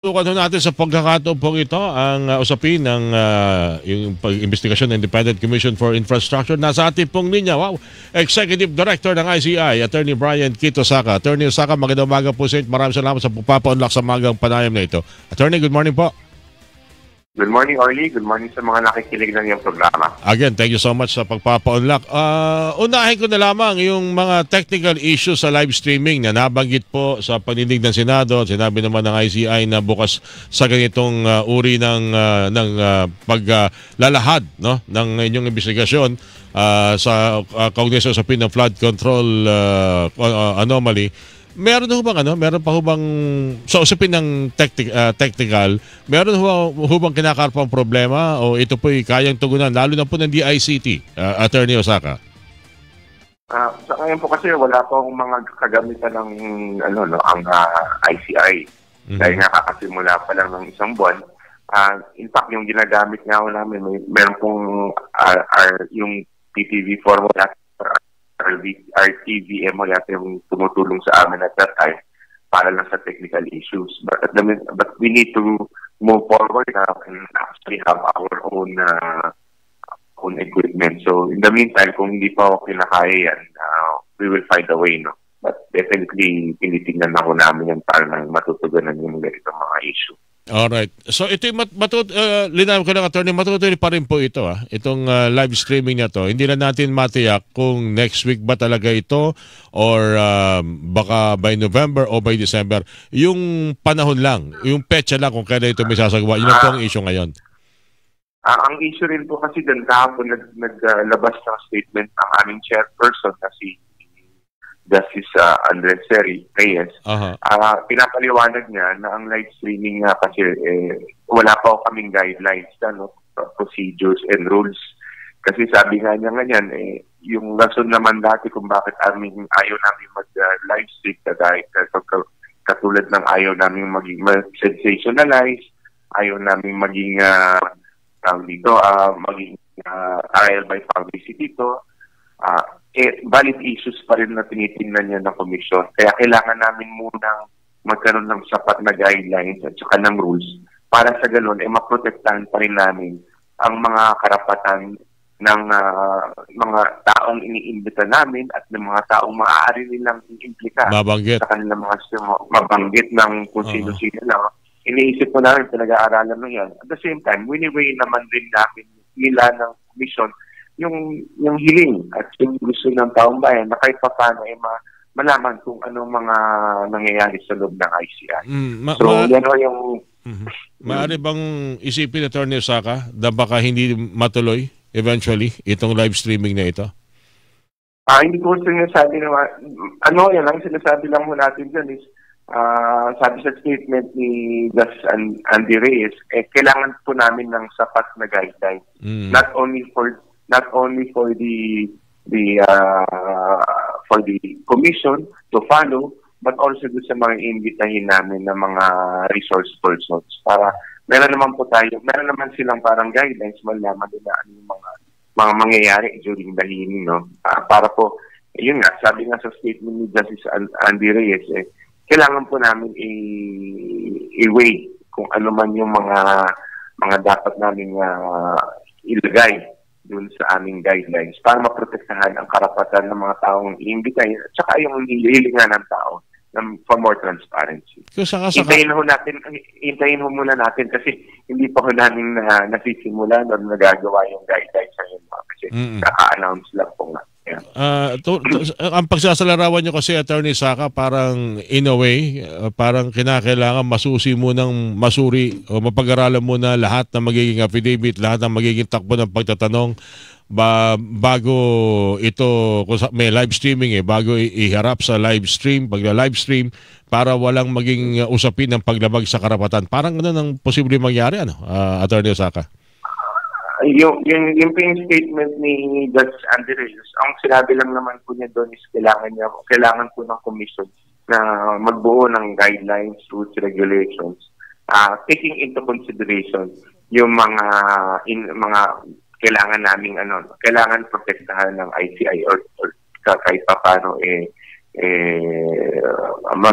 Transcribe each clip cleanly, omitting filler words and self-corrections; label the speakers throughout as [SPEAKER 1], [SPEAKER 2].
[SPEAKER 1] Tutukan natin sa pagkakataon pong ito ang usapin ng yung pag-investigasyon ng Independent Commission for Infrastructure. Nasa ating pong linya, Executive Director ng ICI, Attorney Brian Kitosaka. Attorney Osaka, magandang umaga po sa inyo. Maraming salamat sa pagpapaunlak sa magang panayam na ito. Attorney, good morning po.
[SPEAKER 2] Good morning, Orly. Good morning sa mga nakikinig ng iyong programa.
[SPEAKER 1] Again, thank you so much sa pagpapaunlak. Unahin ko na lamang yung mga technical issues sa live streaming na nabanggit po sa paninig ng Senado. Sinabi naman ng ICI na bukas sa ganitong uri ng paglalahad ng inyong investigasyon sa kaugnay sa usapin ng flood control anomaly. Meron pa ho bang sa usapin ng technical, meron ho bang kinakarpang problema o ito po'y kayang tugunan lalo na po ng DICT, Attorney Osaka?
[SPEAKER 2] Sa ngayon po kasi wala pa akong mga kagamitan ng ang ICI. Dahil nga kakasimula pa lang ng isang buwan. In fact, yung ginagamit nga namin, meron pong yung PTV formula, RTVM mo yata yung tumutulong sa amin at that time para lang sa technical issues. But we need to move forward now and actually have our own equipment. So in the meantime, kung hindi pa ako kinakaya yan, we will find a way, no? But definitely, tinitingnan ako namin yan para nang matutugunan yung ganitong mga issue.
[SPEAKER 1] Alright. So ito yung linawin ko lang, Attorney, matutuloy pa rin po ito. Itong live streaming na to. Hindi na natin matiyak kung next week ba talaga ito or baka by November o by December. Yung panahon lang, yung petsa lang kung kailan ito may sasagawa. Yun ang po ang issue ngayon.
[SPEAKER 2] Ang issue rin po kasi dun kahapon naglabas ng statement ng aming chairperson na si Justice Andres Reyes. Pinapaliwanag niya na ang live streaming nga kasi wala pa kaming guidelines, procedures and rules. Kasi sabi nga niya ganyan, yung rason naman dati kung bakit ayaw namin mag-live stream katulad ng ayaw namin maging sensationalize, ayaw namin maging maging trial by publicity to. Valid issues pa rin na tinitingnan niya ng komisyon. Kaya kailangan namin munang magkaroon ng sapat na guidelines at saka ng rules para sa ganun, maprotektahan pa rin namin ang mga karapatan ng mga taong iniimbita namin at ng mga taong maaari nilang i-implika sa kanilang mga mabanggit ng kung sino-sino lang. Iniisip ko namin, pinag-aaralan mo yan. At the same time, wini-weigh naman rin namin nila ng komisyon yung hiling at yung gusto ng taong bayan na kahit pa paano malaman kung anong mga nangyayari sa loob ng ICI. Yan o yung...
[SPEAKER 1] Maaari bang isipin, Attorney Osaka, na baka hindi matuloy eventually itong live streaming na ito?
[SPEAKER 2] Hindi ko sinasabi naman. Yan lang, sinasabi lang mo natin dyan is sabi sa statement ni Justice Andy Reyes, kailangan po namin ng sapat na guidelines. Not only for the commission to follow, but also sa mga imbitahin namin ng mga resource persons para meron naman silang parang guidelines, malaman nila ano yung mga mangyayari during the hearing, no? Para po, yun nga, sabi nga sa statement ni Justice Andy Reyes, kailangan po namin i-weigh kung ano man yung mga dapat namin ilagay dun sa aming guidelines para maprotektahan ang karapatan ng mga taong iimbitahin at saka yung hilingan ng tao for more transparency. Hintayin ho muna natin kasi hindi pa ho namin nasisimula o nagagawa yung guidelines ngayon kasi kaka-announce lang po nga.
[SPEAKER 1] Ang pagsasalarawan nyo kasi, Attorney Saka, parang in a way, parang kinakailangan masuri o mapag-aralan muna lahat ng magiging affidavit, lahat ng magiging takbo ng pagtatanong bago ito, kung may live streaming bago iharap sa live stream, pagla-live stream, para walang maging usapin ng paglabag sa karapatan. Parang ganun ang posibleng mangyari, Attorney Osaka?
[SPEAKER 2] Yung statement ni Judge Andy Reyes, ang sinabi lang naman po niya doon is kailangan po ng commission na magbuo ng guidelines, rules, regulations, taking into consideration yung mga kailangan naming kailangan protektahan ng ICI or kahit pa paano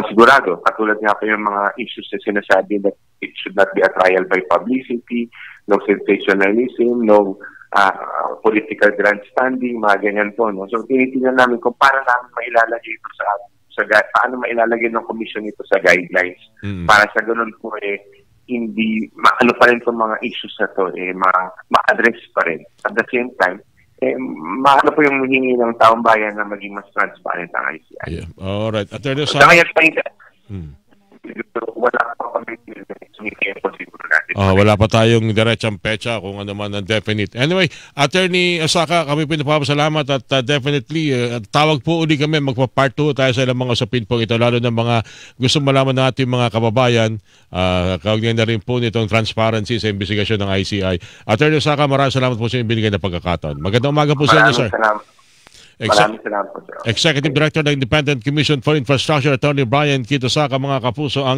[SPEAKER 2] sigurado, katulad nga po yung mga issues na sinasabi that it should not be a trial by publicity, no sensationalism, no political grandstanding, mga ganyan po. No? So, tinitingnan namin kung paano namin mailalagay ito paano mailalagay ng commission ito sa guidelines. Para sa ganun po hindi, ano pa rin itong mga issues na to, ma-address pa rin. At the same time, maano po yung hingi ng taong bayan na maging mas transparent ang ICI.
[SPEAKER 1] Yeah. Alright. Attorney
[SPEAKER 2] Saka
[SPEAKER 1] Saka.
[SPEAKER 2] yan pa wala pa kami sumikempo siguro natin.
[SPEAKER 1] Wala pa tayong diretsang pecha kung ano man ang definite. Anyway, Attorney Saka, kami pinapasalamat at definitely tawag po uli kami, magpa-part 2 tayo sa ilang mga usapin po ito, lalo ng mga gusto malaman ng ating mga kababayan, kaugnay na rin po nitong transparency sa investigasyon ng ICI. Attorney Saka, maraming salamat po sa inyong binigay na pagkakataon. Magandang umaga po sa inyo, sir.
[SPEAKER 2] Maraming salamat po, sir.
[SPEAKER 1] Executive Director ng Independent Commission for Infrastructure, Attorney Brian Quito Saka, mga kapuso, ang